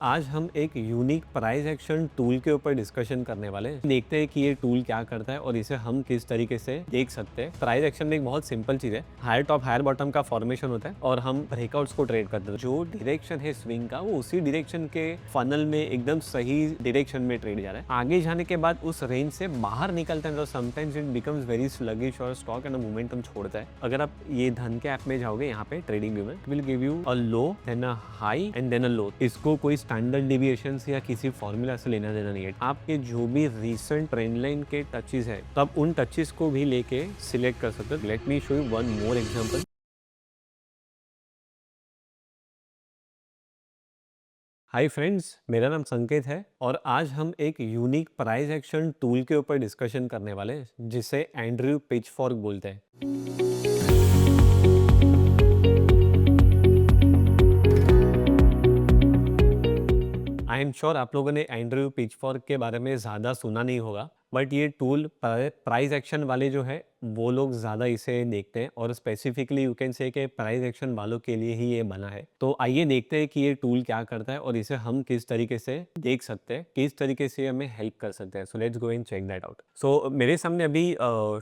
आज हम एक यूनिक प्राइस एक्शन टूल के ऊपर डिस्कशन करने वाले हैं। देखते हैं कि ये टूल क्या करता है और इसे हम किस तरीके से देख सकते हैं। प्राइस एक्शन में एक बहुत सिंपल चीज है, हायर टॉप हायर बॉटम का फॉर्मेशन होता है और हम ब्रेकआउट्स को ट्रेड करते हैं। जो डायरेक्शन है स्विंग का, वो उसी डायरेक्शन के फनल में एकदम सही डायरेक्शन में ट्रेड जा रहा है। आगे जाने के बाद उस रेंज से बाहर निकलता है तो sometimes it becomes very sluggish और स्टॉक एंड मोमेंटम छोड़ता है। अगर आप ये धन के ऐप में जाओगे, यहाँ पे ट्रेडिंग व्यू में will give you a low then a high and then a low. इसको कोई स्टैंडर्ड डिविएशंस या किसी फॉर्मूला से लेना देना नहीं है। आपके जो भी रीसेंट ट्रेंड लाइन के टचेस है, तो आप उन टचेस को भी लेके सिलेक्ट कर सकते हो। Late me show you one more example. Hi friends, मेरा नाम संकेत है और आज हम एक यूनिक प्राइस एक्शन टूल के ऊपर डिस्कशन करने वाले हैं, जिसे एंड्रयू पिचफॉर्क बोलते हैं। आई एम श्योर आप लोगों ने एंड्रयू पिचफॉर्क के बारे में ज़्यादा सुना नहीं होगा, बट ये टूल प्राइस एक्शन वाले जो है वो लोग ज़्यादा इसे देखते हैं और स्पेसिफिकली यू कैन से कि प्राइस एक्शन वालों के लिए ही ये बना है। तो आइए देखते हैं कि ये टूल क्या करता है और इसे हम किस तरीके से देख सकते हैं, किस तरीके से हमें हेल्प कर सकते हैं। So let's go and check that out. So मेरे सामने अभी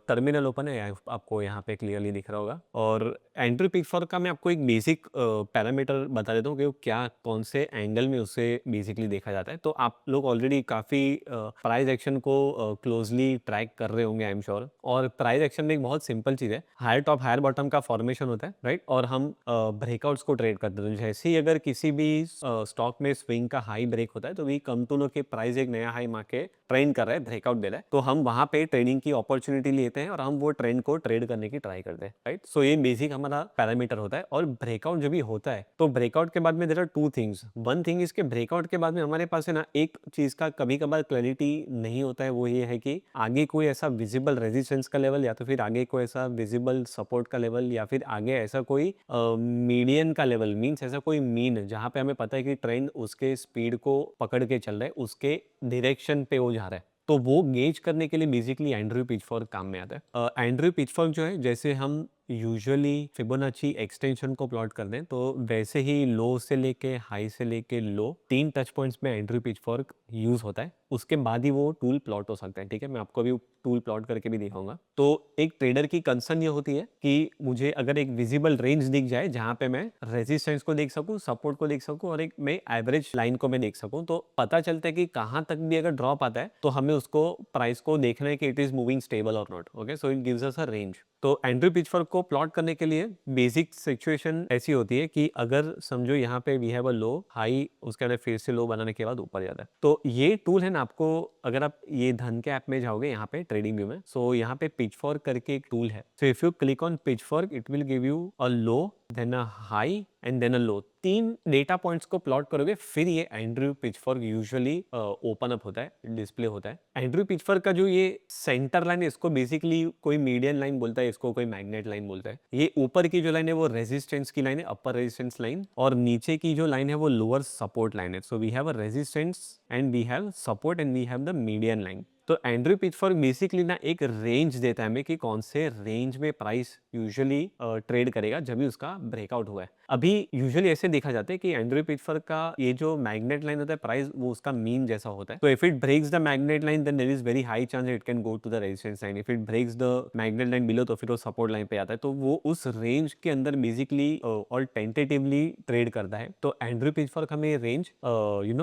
टर्मिनल ओपन है, आपको यहाँ पे क्लियरली दिख रहा होगा। और एंड्रयू पिचफॉर्क का मैं आपको एक बेसिक पैरामीटर बता देता हूँ कि वो क्या, कौन से एंगल में उसे बेसिकली देखा जाता है। तो आप लोग ऑलरेडी काफ़ी प्राइस एक्शन को क्लोजली ट्रैक कर रहे होंगे, आई एम श्योर। और प्राइस एक्शन में एक बहुत सिंपल चीज़ है, हायर टॉप हायर बॉटम का फॉर्मेशन होता है, राइट। और हम ब्रेकआउट्स को ट्रेड करते हैं। तो जैसे ही अगर किसी भी स्टॉक में स्विंग का हाई ब्रेक होता है, तो वी कम टू नो कि प्राइस एक नया हाई मार के ट्रेंड कर रहा है, ब्रेकआउट दे रहा है, तो हम वहां पे ट्रेडिंग की अपॉर्चुनिटी लेते हैं और हम वो ट्रेंड को ट्रेड करने की ट्राई करते हैं, राइट। सो ये बेसिक हमारा पैरामीटर होता है। और ब्रेकआउट जब भी होता है, तो ब्रेकआउट के बाद में there are two things. One thing इसके ब्रेकआउट के बाद में हमारे पास है ना, एक चीज का कभी कभार क्लैरिटी नहीं होता है। वो ये है कि आगे कोई ऐसा विजिबल रेजिस्टेंस का लेवल, या तो फिर आगे कोई ऐसा विजिबल सपोर्ट का लेवल, या फिर आगे ऐसा कोई मीडियन का लेवल, मीन्स ऐसा कोई मीन जहां पे हमें पता है कि ट्रेंड उसके स्पीड को पकड़ के चल रहा है, उसके डायरेक्शन पे वो जा रहा है। तो वो गेज करने के लिए बेसिकली एंड्रयू पिचफॉर्क काम में आता है। एंड्रयू पिचफॉर्क जो है, जैसे हम यूजुअली फिबोनाची एक्सटेंशन को प्लॉट कर दें, तो वैसे ही लो से लेके हाई से लेके लो, तीन टच पॉइंट्स में एंड्रयू पिचफॉर्क यूज होता है। उसके बाद ही वो टूल प्लॉट हो सकता है, ठीक है। मैं आपको अभी टूल प्लॉट करके भी दिखाऊंगा। तो एक ट्रेडर की कंसर्न ये होती है कि मुझे अगर एक विजिबल रेंज दिख जाए जहां पे मैं रेजिस्टेंस को देख सकूं, सपोर्ट को देख सकूं, और एक मैं एवरेज लाइन को मैं देख सकूं, तो पता चलता है कि कहां तक भी अगर ड्रॉप आता है तो हमें उसको प्राइस को देखना है कि इट इज मूविंग स्टेबल और not. Okay, so it gives us a range. तो एंड्रयू पिचफॉर्क को प्लॉट करने के लिए बेसिक सिचुएशन ऐसी होती है कि अगर समझो यहाँ पे we have a low, high उसके अंदर फिर से लो बनाने के बाद ऊपर जाता है। तो ये टूल है ना, आपको अगर आप ये धन के ऐप में जाओगे, यहाँ पे ट्रेडिंग व्यू में, सो यहाँ पे पिचफॉर्क करके एक टूल है। So if you click on pitchfork, it will give you a low then a high and then a low. तीन डेटा पॉइंट्स को प्लॉट करोगे, फिर ये Andrew pitchfork usually open up होता है, डिस्प्ले होता है। एंड्रयू पिचफॉर्क का जो ये सेंटर लाइन है, इसको बेसिकली कोई मीडियन लाइन बोलता है, इसको कोई मैग्नेट लाइन बोलता है। ये ऊपर की जो लाइन है वो रेजिस्टेंस की लाइन है, अपर रेजिस्टेंस लाइन, और नीचे की जो लाइन है वो लोअर सपोर्ट लाइन है। So we have a resistance and we have support and we have the median line. तो एंड्रयू पिचफॉर्क बेसिकली ना एक रेंज देता है हमें कि कौन से रेंज में प्राइस यूजुअली ट्रेड करेगा जब भी उसका ब्रेकआउट हुआ है। अभी यूजुअली ऐसे देखा जाता है कि एंड्रयू पिचफॉर्क का ये जो मैग्नेट लाइन होता है, प्राइस वो उसका मीन जैसा होता है। तो if it breaks the magnet line, then there is very high chance it can go to the resistance line. If it breaks the magnet line below, तो फिर वो सपोर्ट लाइन पे आता है। तो वो उस रेंज के अंदर बेसिकली और टेंटेटिवली ट्रेड करता है। तो एंड्रयू पिचफॉर्क हमें रेंज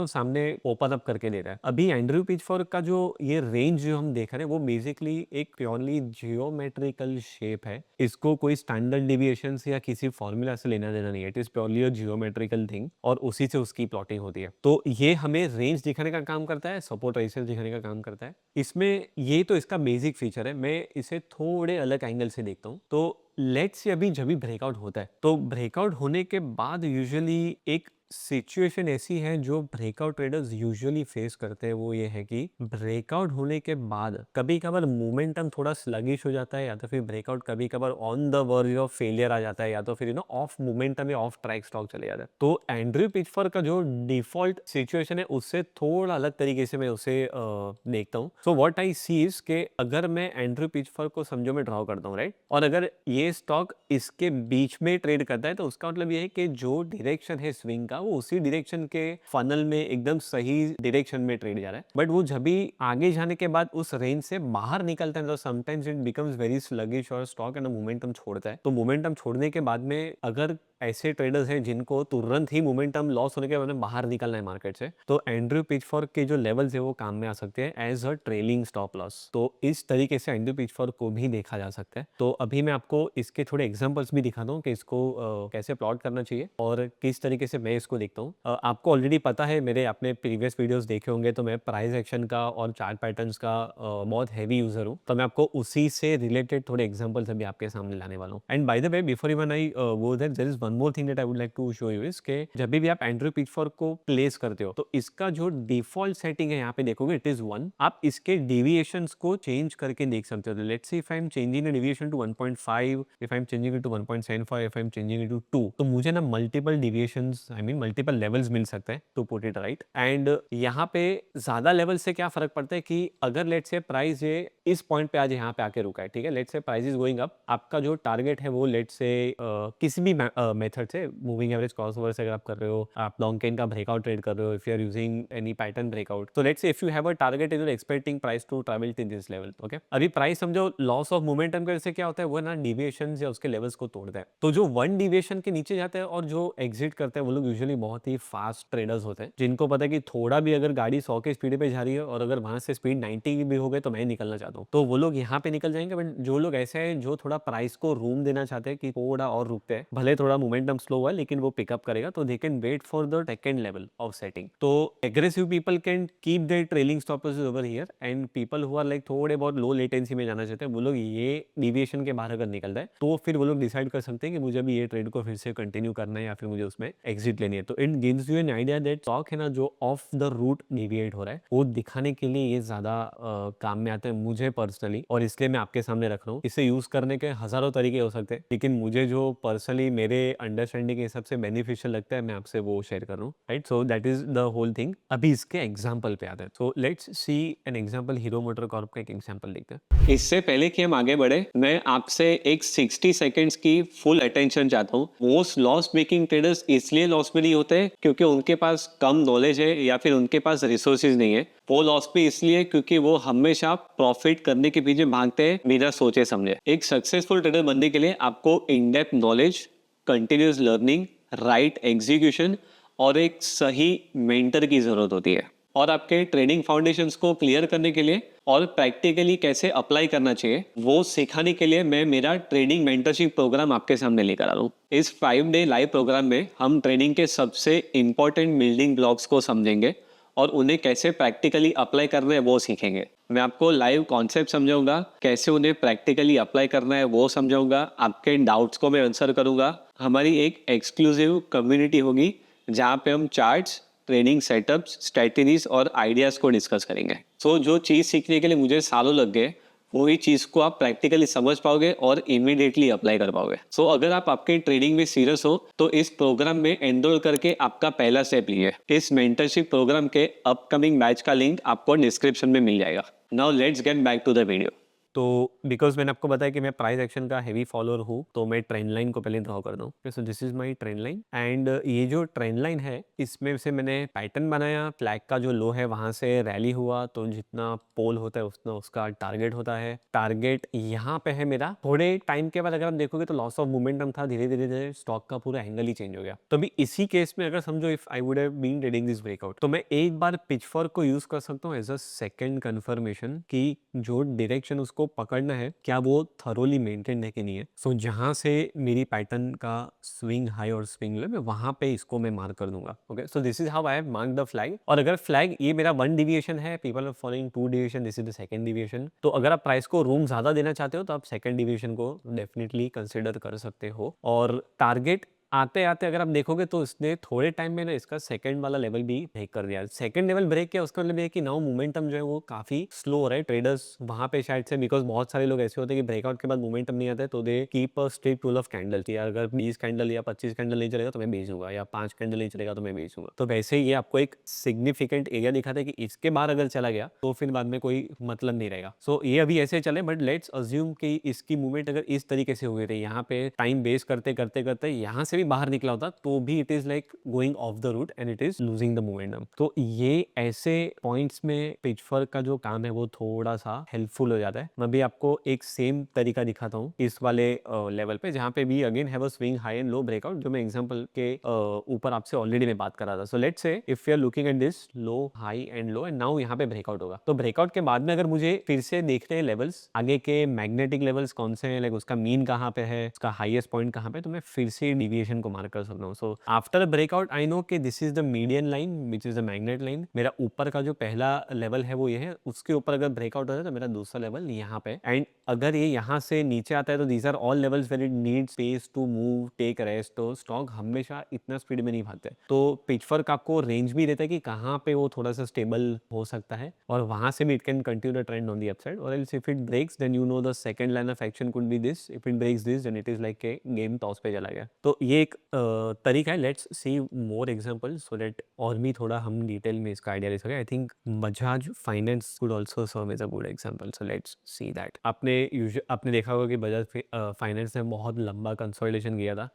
सामने ओपन अप करके दे रहा है। अभी एंड्रयू पिचफॉर्क का जो ये रेंज जो हम देख रहे हैं, वो बेसिकली एक प्योरली जियोमेट्रिकल शेप है। इसको कोई स्टैंडर्ड डिविएशन या किसी फॉर्मूला से लेना देना नहीं है। It is purely a geometrical thing और उसी से उसकी प्लॉटिंग होती है। तो ये हमें रेंज दिखाने का काम करता है, सपोर्ट रेजिस्टेंस दिखाने का काम करता है। इसमें ये तो इसका बेसिक फीचर है। मैं इसे थोड़े अलग एंगल से देखता हूँ। तो लेट्स से अभी जब भी ब्रेकआउट होता है, तो ब्रेकआउट होने के बाद यूजुअली एक सिचुएशन ऐसी है जो ब्रेकआउट ट्रेडर्स यूजुअली फेस करते हैं। वो ये है कि ब्रेकआउट होने के बाद कभी कभार मोमेंटम थोड़ा स्लगिश हो जाता है, या तो फिर ब्रेकआउट कभी कभार on the verge of failure आ जाता है, या तो फिर ऑफ मोमेंटम या ऑफ ट्रैक स्टॉक चले जाता है। तो एंड्रयू पिचफॉर्क का जो डिफॉल्ट सिचुएशन है, उससे थोड़ा अलग तरीके से मैं उसे देखता हूँ। So what I C is के अगर मैं एंड्रयू पिचफॉर्क को समझो मैं ड्रॉ करता हूँ, राइट, और अगर ये स्टॉक इसके बीच में ट्रेड करता है, तो उसका मतलब ये है कि जो डायरेक्शन है स्विंग का, वो उसी डायरेक्शन के फनल में एकदम सही डायरेक्शन में ट्रेड जा रहा है, बट वो जब भी आगे जाने के बाद उस रेंज से बाहर निकलता है तो sometimes it becomes very sluggish और स्टॉक एंड मोमेंटम छोड़ता है। तो मोमेंटम छोड़ने के बाद में अगर ऐसे ट्रेडर्स हैं जिनको तुरंत ही मोमेंटम लॉस होने के बाद में बाहर निकलना है मार्केट से, तो एंड्रयू पिचफॉर्क के जो लेवल्स है वो काम में आ सकते हैं as a trailing stop loss. तो इस तरीके से एंड्रयू पिचफॉर्क को भी देखा जा सकता है। तो अभी मैं आपको इसके थोड़े एग्जांपल्स भी दिखाता हूँ कि इसको कैसे प्लॉट करना चाहिए और किस तरीके से मैं इसको देखता हूँ। आपको ऑलरेडी पता है, मेरे आपने प्रीवियस वीडियोस देखे होंगे, तो मैं प्राइस एक्शन का और चार्ट पैटर्न्स का बहुत हैवी यूजर हूँ। तो मैं आपको उसी से रिलेटेड थोड़े एग्जांपल्स अभी आपके सामने लाने वाला हूँ। And by the way, before even I go there, there is one more thing that I would like to show you is के जब भी आप एंड्रयू पिचफॉर्क को प्लेस करते हो तो इसका जो डिफॉल्ट सेटिंग है यहाँ पे देखोगे इट इज 1। आप इसके डेविएशंस को चेंज करके देख सकते हो। Let's see if I am changing the deviation to 1.5, if I am changing it to 1.75, if I am changing it to 2, तो मुझे ना multiple deviations, I mean multiple levels मिल सकते हैं, to put it right. And यहाँ पे ज्यादा level से क्या फर्क पड़ता है कि अगर लेट्स से प्राइस ये इस पॉइंट पे आज यहाँ पे आके रुका है, ठीक है, let's say price is going up, आपका जो टारगेट है वो लेट्स से किसी भी मेथड से, मूविंग एवरेज, क्रॉसओवर से अगर आप कर रहे हो, आप लॉन्ग कैन का ब्रेकआउट ट्रेड कर रहे हो, if you are using any pattern breakout, तो let's say if you have a target and you are expecting price to travel to this level, okay, अभी प्राइस समझो लॉस ऑफ मोमेंटम की वजह से क्या होता है, वो ना डिविएशंस या उसके लेवल्स को तोड़ता है। तो जो वन डिविएशन के नीचे जाते हैं और जो एग्जिट करते हैं वो लोग यूजुअली बहुत ही फास्ट ट्रेडर्स होते हैं, जिनको पता है कि थोड़ा भी अगर गाड़ी 100 के स्पीड पे जा रही है और अगर वहां से स्पीड 90 की भी हो गए तो मैं निकलना चाहता हूँ, तो वो लोग यहाँ पे निकल जाएंगे। बट जो लोग ऐसे हैं जो थोड़ा प्राइस को रूम देना चाहते हैं कि थोड़ा और रुकते हैं, भले थोड़ा मोमेंटम स्लो हुआ लेकिन वो पिकअप करेगा, तो they can wait for the second level of setting. तो aggressive people can keep their trailing stoppers over here, and people who are like थोड़े बहुत लो लेटेंसी में जाना चाहते हैं, वो लोग ये डिविएशन के बाहर अगर निकल रहा है तो फिर वो लोग डिसाइड कर सकते हैं कि मुझे अभी ये ट्रेड को फिर से कंटिन्यू करना है या फिर मुझे उसमें एग्जिट लेनी है। तो it gives you an idea that stock है ना जो ऑफ द रूट डिविएट हो रहा है, वो दिखाने के लिए ये ज्यादा काम में आता है मुझे पर्सनली, और इसलिए मैं आपके सामने रख रहा हूँ। इसे यूज करने के हजारों तरीके हो सकते हैं, लेकिन मुझे जो पर्सनली मेरे अंडरस्टैंडिंग के हिसाब से बेनिफिशियल लगता है मैं आपसे वो शेयर कर रहा हूँ, right. So that is the whole thing. अभी इसके एग्जाम्पल पे आते हैं। So let's see an example, Hero MotoCorp का एक एग्जाम्पल देखते हैं। इससे पहले कि हम आगे बढ़े, मैं आपसे एक 60 सेकेंड्स की फुल अटेंशन चाहता हूँ। मोस्ट लॉस मेकिंग ट्रेडर्स इसलिए लॉस में नहीं होते क्योंकि उनके पास कम नॉलेज है या फिर उनके पास रिसोर्सेज नहीं है। वो लॉस पे इसलिए क्योंकि वो हमेशा प्रॉफिट करने के पीछे भागते हैं बिना सोचे समझे। एक सक्सेसफुल ट्रेडर बनने के लिए आपको in depth knowledge, continuous learning, right execution और एक सही मेंटर की जरूरत होती है। और आपके ट्रेडिंग फाउंडेशंस को क्लियर करने के लिए और प्रैक्टिकली कैसे अप्लाई करना चाहिए वो सिखाने के लिए मैं मेरा ट्रेडिंग मेंटरशिप प्रोग्राम आपके सामने लेकर आ रहा हूँ। इस 5 डे लाइव प्रोग्राम में हम ट्रेडिंग के सबसे इंपॉर्टेंट बिल्डिंग ब्लॉक्स को समझेंगे और उन्हें कैसे प्रैक्टिकली अप्लाई करना है वो सीखेंगे। मैं आपको लाइव कॉन्सेप्ट समझाऊंगा, कैसे उन्हें प्रैक्टिकली अप्लाई करना है वो समझाऊंगा, आपके डाउट्स को मैं आंसर करूंगा। हमारी एक एक्सक्लूसिव कम्युनिटी होगी जहाँ पे हम चार्ट्स, ट्रेनिंग सेटअप्स, स्ट्रेटजीज और आइडियाज को डिस्कस करेंगे। सो जो चीज़ सीखने के लिए मुझे सालों लग गए वही चीज़ को आप प्रैक्टिकली समझ पाओगे और इमीडिएटली अप्लाई कर पाओगे। सो अगर आप आपके ट्रेडिंग में सीरियस हो तो इस प्रोग्राम में एनरोल करके आपका पहला स्टेप लीजिए। इस मेंटरशिप प्रोग्राम के अपकमिंग बैच का लिंक आपको डिस्क्रिप्शन में मिल जाएगा। Now let's get back to the video. तो बिकॉज मैंने आपको बताया कि मैं प्राइस एक्शन का हैवी फॉलोअर हूँ, तो मैं ट्रेंड लाइन को पहले ड्रॉ कर दूँ। सो this is my trend line, and ये जो ट्रेंड लाइन है इसमें से मैंने पैटर्न बनाया। फ्लैग का जो लो है वहां से रैली हुआ, तो जितना पोल होता है उतना उसका टारगेट होता है। टारगेट यहाँ पे है मेरा। थोड़े टाइम के बाद अगर आप देखोगे तो लॉस ऑफ मोमेंटम था, धीरे धीरे धीरे स्टॉक का पूरा एंगल ही चेंज हो गया। तो अभी इसी केस में अगर समझो if I would have been trading this breakout, तो मैं एक बार पिचफॉर्क को यूज कर सकता हूँ एज अ सेकेंड कन्फर्मेशन कि जो डायरेक्शन उसको पकड़ना है क्या वो थरोली मेंटेन है कि नहीं है। सो जहां से मेरी पैटर्न का स्विंग हाई और स्विंग लो, मैं वहां पे इसको मैं मार्क कर दूंगा। Okay, so this is how I have mark the flag. और अगर फ्लैग ये मेरा 1 डिविएशन है, people are following 2 deviation, this is the second deviation, तो अगर आप प्राइस को रूम ज्यादा देना चाहते हो तो आप सेकंड डिविएशन को डेफिनेटली कंसिडर कर सकते हो। और टारगेट आते आते अगर आप देखोगे तो इसने थोड़े टाइम में ना इसका सेकंड वाला लेवल भी ब्रेक कर दिया। सेकंड लेवल ब्रेक किया उसका मतलब ये कि नाउ मोमेंटम जो है वो काफी स्लो हो रहा है। ट्रेडर्स वहां पे शायद से, बिकॉज बहुत सारे लोग ऐसे होते हैं कि ब्रेकआउट के बाद मोमेंटम नहीं आता है, तो they keep a strict rule of candle कि यार अगर 20 कैंडल या 25 कैंडल नहीं चलेगा तो मैं बेचूंगा, या 5 कैंडल नहीं चलेगा तो मैं बेचूंगा। तो वैसे ही ये आपको एक सिग्निफिकेंट एरिया दिखाता है कि इसके बाहर अगर चला गया तो फिर बाद में कोई मतलब नहीं रहेगा। सो ये अभी ऐसे चले, बट लेट्स अज्यूम कि इसकी मूवमेंट अगर इस तरीके से हो गई रही, यहाँ पे टाइम वेस्ट करते करते करते यहाँ से भी भी बाहर निकला होता तो भी it is like going off the route and it is losing the momentum. तो ये ऐसे पॉइंट्स में पिचफॉर्क का जो काम है वो थोड़ा सा हेल्पफुल हो जाता है। मैं भी आपको एक सेम तरीका दिखाता हूँ इस वाले लेवल पे, जहाँ पे भी again have a swing high and low breakout, जो मैं एग्जांपल के ऊपर आपसे ऑलरेडी मैं बात कर रहा था। So let's say if you are looking at this low high and low and now यहाँ पे ब्रेकआउट होगा, तो ब्रेकआउट के बाद में अगर मुझे फिर से देखते हैं लेवल्स आगे के मैग्नेटिक लेवल्स कौन से हैं, लाइक उसका मीन कहाँ पे है, उसका हाईएस्ट पॉइंट कहाँ पे, तो मैं फिर से डिविएशन को मार्क कर सकता हूँ। So after breakout I know कि this is the median line which is the magnet line. मेरा ऊपर का जो पहला लेवल है वो ये है, उसके ऊपर अगर ब्रेकआउट होता है तो मेरा दूसरा लेवल यहाँ पे, एंड अगर ये यहाँ से नीचे आता है तो these are all levels where it need space to move take rest. तो स्टॉक हमेशा इतना स्पीड में नहीं भागते, तो पिचफॉर्क आपको रेंज भी देता है कि कहाँ पे वो थोड़ा सा स्टेबल हो सकता है, और वहां से भी it can continue the trend on the upside, और else if it breaks then you know the second line of action could be this, if it breaks this then it is like के game toss पे चला गया। तो ये एक तरीका है। Let's see more example so that और भी थोड़ा हम डिटेल में इसका आइडिया ले सके। I think Bajaj finance could also serve as a good example, so let's see that. आपने देखा होगा कि बजाज फाइनेंस ने बहुत लंबा कंसोलिडेशन किया था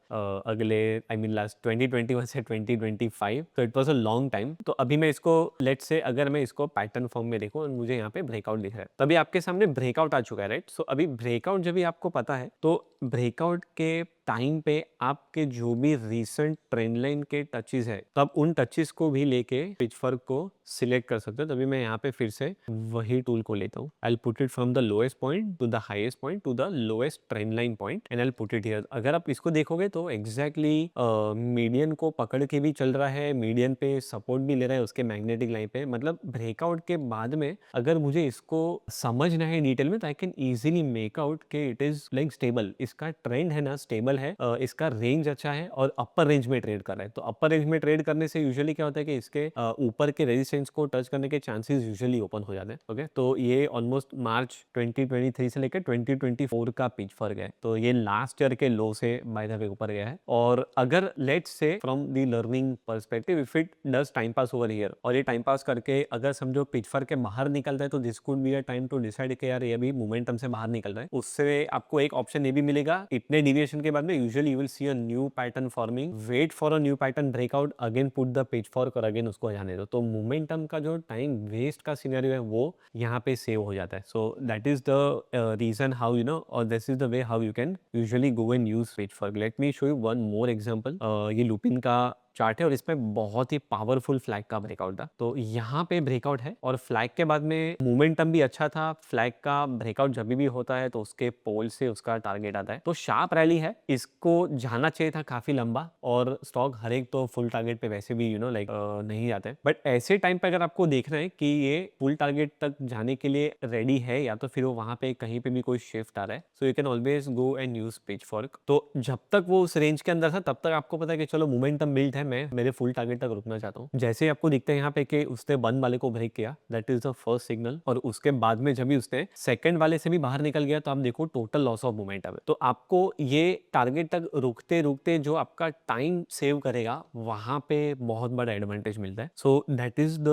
अगले आई मीन लास्ट 2021 से 2025, तो it was a long time. तो अभी मैं इसको लेट्स से अगर मैं इसको पैटर्न फॉर्म में देखूं और मुझे यहाँ पे ब्रेकआउट दिख रहा है, तभी आपके सामने ब्रेकआउट आ चुका है, राइट। सो अभी ब्रेकआउट जब भी आपको पता है तो ब्रेकआउट के टाइम पे आपके जो भी रीसेंट ट्रेंड लाइन के टचेस है, तो आप उन टचेस को भी लेके पिचफॉर्क को सिलेक्ट कर सकते हो। तभी मैं यहाँ पे फिर से वही टूल को लेता हूँ। I will put it from the lowest point two the highest point two the lowest trend line point and I will put it here. अगर आप इसको देखोगे तो एग्जैक्टली मीडियन को पकड़ के भी चल रहा है, मीडियन पे सपोर्ट भी ले रहा है उसके मैग्नेटिक लाइन पे। मतलब ब्रेकआउट के बाद में अगर मुझे इसको समझना है डिटेल में तो I can easily make out कि इट इज लाइक स्टेबल, इसका ट्रेंड है ना स्टेबल है, इसका रेंज अच्छा है और अपर रेंज में ट्रेड कर रहा है। तो अपर रेंज में ट्रेड करने से यूजुअली क्या होता है कि इसके ऊपर के रेजिस्टेंस को टच करने के चांसेस यूजुअली ओपन हो जाते हैं। ओके, तो ये ऑलमोस्ट मार्च 2023 से लेकर 2024 का पिच फर्क है। तो ये लास्ट ईयर के लो से बाय द वे ऊपर गया है। और अगर let's say from the learning perspective if it does time pass over here, और ये टाइम पास करके अगर समझो पिच फर्क के बाहर निकलता है, तो this could be a time to decide कि यार ये भी मोमेंटम से बाहर निकल रहा है। उससे आपको एक ऑप्शन ये भी मिलेगा, इतने डिविएशन के बाद में usually you will see a new pattern forming, wait for a new pattern breakout, again put the pitchfork और अगेन उसको जाने दो। तो मोमेंटम का जो टाइम वेस्ट का सिनेरियो है वो यहाँ पे सेव हो जाता है। So that is the reason how you know, और this is the way how you can usually go and use pitchfork. Let me show you one more example. ये लुपिन का चार्ट है और इसमें बहुत ही पावरफुल फ्लैग का breakout था। तो यहाँ पे ब्रेकआउट है और फ्लैग के बाद में मोमेंटम भी अच्छा था। फ्लैग का ब्रेकआउट जब भी होता है तो उसके पोल से उसका टारगेट आता है। तो शार्प रैली है, इसको जाना चाहिए था काफी लंबा, और स्टॉक हर एक तो फुल टारगेट पे वैसे भी यू नो लाइक नहीं जाते। बट ऐसे टाइम पे अगर आपको देखना है कि ये फुल टारगेट तक जाने के लिए रेडी है या तो फिर वो वहां पे कहीं पे भी कोई शिफ्ट आ रहा है, so you can always go and use pitch fork. तो जब तक वो उस रेंज के अंदर था तब तक आपको पता है कि चलो मोमेंटम बिल्ड है, मैं मेरे फुल टारगेट तक रुकना चाहता हूँ। जैसे ही आपको दिखता है यहाँ पे कि उसने वन वाले को ब्रेक किया, that is the first signal, और उसके बाद में जब भी उसने सेकंड वाले से भी बाहर निकल गया तो आप देखो टोटल लॉस ऑफ मोमेंटम है। तो आपको ये टारगेट तक रुकते रुकते जो आपका टाइम सेव करेगा वहां पे बहुत बड़ा एडवांटेज मिलता है। So that is the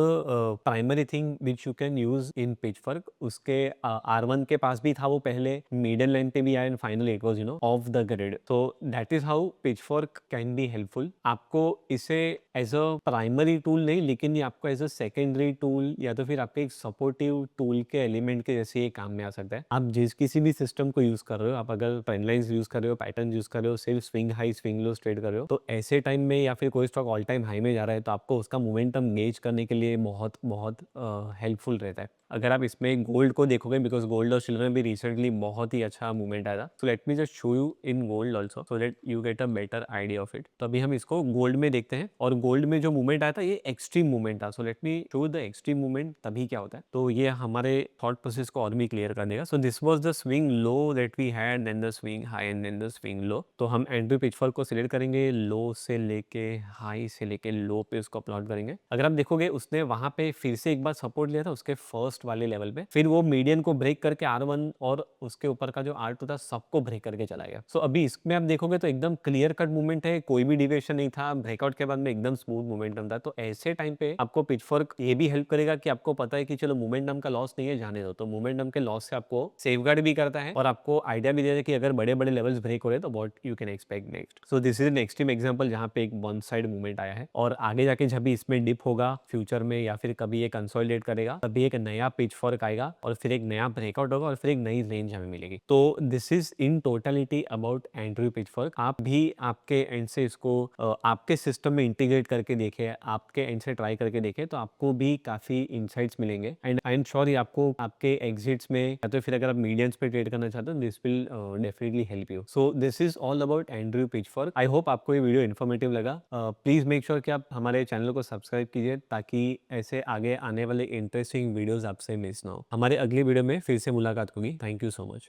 primary thing which you can use in pitchfork. उसके R1 के पास भी था वो पहले, मिडल लाइन पे भी आया and finally it was you know off the grid. तो that is how pitchfork can be helpful. आपको इसे एज अ प्राइमरी टूल नहीं, लेकिन ये आपको एज अ सेकेंडरी टूल या तो फिर आपके एक सपोर्टिव टूल के एलिमेंट के जैसे ये काम में आ सकता है। आप जिस किसी भी सिस्टम को यूज कर रहे हो, आप अगर ट्रेंड लाइंस यूज कर रहे हो, पैटर्न यूज कर रहे हो, सिर्फ swing high swing low trade कर रहे हो, तो ऐसे टाइम में या फिर कोई स्टॉक ऑल टाइम हाई में जा रहा है तो आपको उसका मोमेंटम गेज करने के लिए बहुत बहुत हेल्पफुल रहता है। अगर आप इसमें गोल्ड को देखोगे, बिकॉज गोल्ड और सिल्वर में भी रिसेंटली बहुत ही अच्छा मूवमेंट आया था, so let me just show you in gold also so that you get a better idea of it. तो अभी हम इसको गोल्ड में देखते हैं, और गोल्ड में जो मूवमेंट आया था ये एक्सट्रीम मूवमेंट था। So let me show the extreme movement तभी क्या होता है, तो ये हमारे थॉट प्रोसेस को और भी क्लियर कर देगा। So this was the swing low that we had, then the swing high and then the swing low. तो हम एंट्री पिचफॉर्क को सिलेक्ट करेंगे, लो से लेके हाई से लेके लो पे उसको प्लॉट करेंगे। अगर आप देखोगे उसने वहां पे फिर से एक बार सपोर्ट लिया था उसके फर्स्ट फर्स्ट वाले लेवल पे, फिर वो मीडियन को ब्रेक करके R1 और उसके ऊपर का जो R2 था सबको ब्रेक करके चला गया। सो अभी इसमें आप देखोगे तो एकदम क्लियर कट मूवमेंट है, कोई भी डिविएशन नहीं था, ब्रेकआउट के बाद में एकदम स्मूथ मोमेंटम था। तो ऐसे टाइम पे आपको पिचफॉर्क ये भी हेल्प करेगा कि आपको पता है कि चलो मोमेंटम का लॉस नहीं है, जाने दो। तो मोमेंटम के लॉस से आपको सेफगार्ड भी करता है और आपको आइडिया भी देता है कि अगर बड़े-बड़े लेवल्स ब्रेक हो रहे हैं तो what you can expect next. So this is an extreme example जहाँ पे एक वन साइड मूवमेंट आया है और आगे जाके जब भी इसमें डिप होगा फ्यूचर में या फिर कभी ये कंसोलिडेट करेगा, तभी एक नया पिचफॉर्क आएगा और फिर एक नया ब्रेकआउट होगा और फिर एक नई रेंज हमें मिलेगी। तो this is in totality about Andrew pitchfork. आप भी आपके एंड से इसको आपके सिस्टम में इंटीग्रेट करके देखें, आपके एंड से ट्राई करके देखें, तो आपको भी काफ़ी इनसाइट्स मिलेंगे एंड आई एम श्योर ये आपको आपके एग्जिट्स में या तो फिर अगर आप मीडियंस पे ट्रेड करना चाहते हो this will definitely help you. So this is all about Andrew pitchfork. I hope आपको ये वीडियो इन्फॉर्मेटिव लगा। प्लीज़ मेक श्योर कि आप हमारे चैनल को सब्सक्राइब कीजिए ताकि ऐसे आगे आने वाले इंटरेस्टिंग वीडियोस आपसे मिस ना हो। हमारे अगली वीडियो में फिर से मुलाकात होगी। Thank you so much.